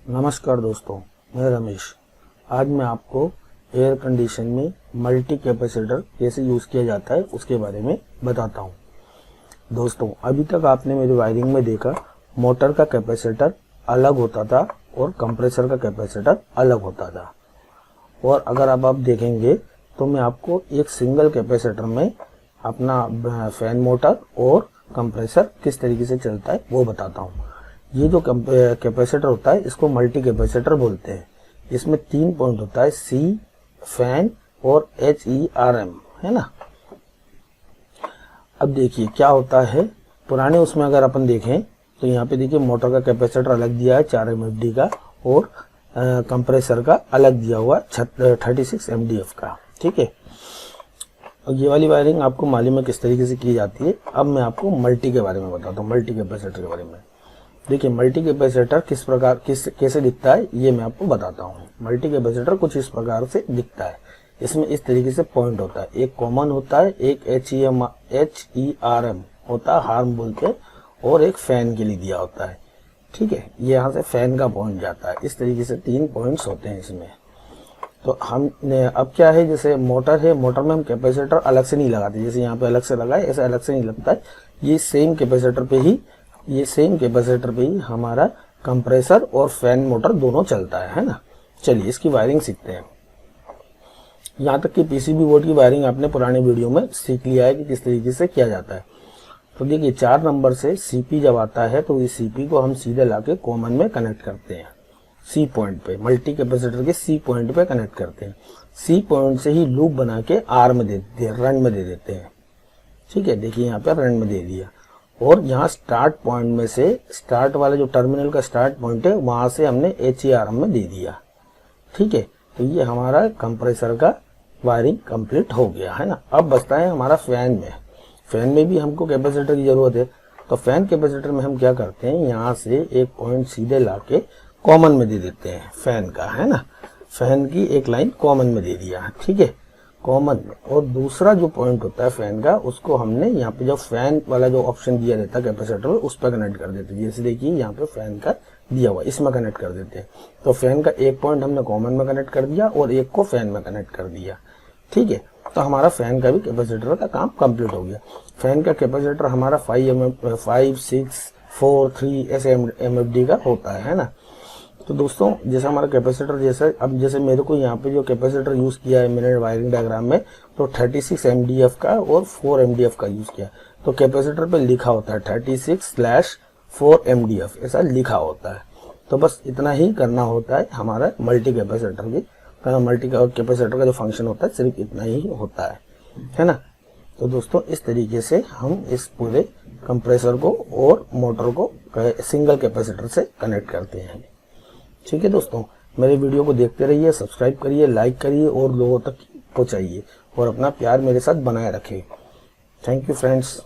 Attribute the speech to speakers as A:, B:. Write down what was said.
A: नमस्कार दोस्तों, मैं रमेश। आज मैं आपको एयर कंडीशन में मल्टी कैपेसिटर कैसे यूज़ किया जाता है उसके बारे में बताता हूँ। दोस्तों, अभी तक आपने मेरी वायरिंग में देखा मोटर का कैपेसिटर अलग होता था और कंप्रेसर का कैपेसिटर अलग होता था। और अगर अब आप देखेंगे तो मैं आपको एक सिंगल कैपेसिटर में अपना फैन मोटर और कंप्रेसर किस तरीके से चलता है वो बताता हूँ। ये जो कैपेसिटर होता है इसको मल्टी कैपेसिटर बोलते हैं। इसमें 3 पॉइंट होता है, सी, फैन और HERM, है ना। अब देखिए क्या होता है, पुराने उसमें अगर अपन देखें तो यहाँ पे देखिए मोटर का कैपेसिटर अलग दिया है 4 MFD का और कंप्रेसर का अलग दिया हुआ 36 MDF का। ठीक है, और ये वाली वायरिंग आपको मालूम है किस तरीके से की जाती है। अब मैं आपको मल्टी के बारे में बताता हूँ, मल्टी कैपेसिटर के बारे में। देखिए मल्टी कैपेसिटर कैसे दिखता है ये मैं आपको बताता हूँ। मल्टी कैपेसिटर कुछ इस प्रकार से दिखता है। इसमें इस तरीके से पॉइंट होता है, एक कॉमन होता है, एक HERM होता है, हार्म बोलते हैं, और एक फैन के लिए दिया होता है। ठीक है, ये यहाँ से फैन का पॉइंट जाता है। इस तरीके से 3 पॉइंट्स होते हैं इसमें। तो हमने अब क्या है, जैसे मोटर है, मोटर में हम कैपेसिटर अलग से नहीं लगाते, जैसे यहाँ पे अलग से लगा है ऐसे अलग से नहीं लगता है। ये सेम कैपेसिटर पे ही हमारा कंप्रेसर और फैन मोटर दोनों चलता है ना। चलिए इसकी वायरिंग सीखते हैं। यहाँ तक कि PCB बोर्ड की वायरिंग आपने पुराने वीडियो में सीख लिया है कि किस तरीके से किया जाता है। तो देखिए 4 नंबर से CP जब आता है तो इस CP को हम सीधे लाके कॉमन में कनेक्ट करते हैं, C पॉइंट पे, मल्टी कैपेसिटर के C पॉइंट पे कनेक्ट करते हैं। C पॉइंट से ही लूप बना के R में दे देते हैं, रन में दे देते हैं। ठीक है, देखिए यहाँ पे रन में दे दिया। और यहाँ स्टार्ट पॉइंट में से, स्टार्ट वाला जो टर्मिनल का स्टार्ट पॉइंट है वहां से हमने HERM में दे दिया। ठीक है, तो ये हमारा कंप्रेसर का वायरिंग कंप्लीट हो गया है ना। अब बचता है हमारा फैन में। फैन में भी हमको कैपेसिटर की जरूरत है। तो फैन कैपेसिटर में हम क्या करते हैं, यहाँ से एक पॉइंट सीधे लाके कॉमन में दे देते हैं फैन का, है ना। फैन की एक लाइन कॉमन में दे दिया, ठीक है, कॉमन में। और दूसरा जो पॉइंट होता है फैन का, उसको हमने यहाँ पे जो फैन वाला जो ऑप्शन दिया रहता है कैपेसिटर में उस पर कनेक्ट कर देते हैं। जैसे देखिए यहाँ पे फैन का दिया हुआ, इसमें कनेक्ट कर देते हैं। तो फैन का एक पॉइंट हमने कॉमन में कनेक्ट कर दिया और एक को फैन में कनेक्ट कर दिया। ठीक है, तो हमारा फैन का भी कैपेसिटर का काम कंप्लीट हो गया। फैन का कैपेसिटर हमारा 5, 6, 4, 3 ऐसे MFD का होता है ना। तो दोस्तों जैसा हमारा कैपेसिटर, जैसे मेरे को यहाँ पे जो कैपेसिटर यूज किया है मैंने वायरिंग डायग्राम में, तो 36 MDF का और 4 MDF का यूज किया। तो कैपेसिटर पे लिखा होता है 36/4 MDF, ऐसा लिखा होता है। तो बस इतना ही करना होता है हमारा मल्टी कैपेसिटर की। मल्टी कैपेसिटर का जो फंक्शन होता है सिर्फ इतना ही होता है ना। तो दोस्तों इस तरीके से हम इस पूरे कंप्रेसर को और मोटर को सिंगल कैपेसिटर से कनेक्ट करते हैं। ठीक है दोस्तों, मेरे वीडियो को देखते रहिए, सब्सक्राइब करिए, लाइक करिए और लोगों तक पहुंचाइए और अपना प्यार मेरे साथ बनाए रखिए। Thank you friends.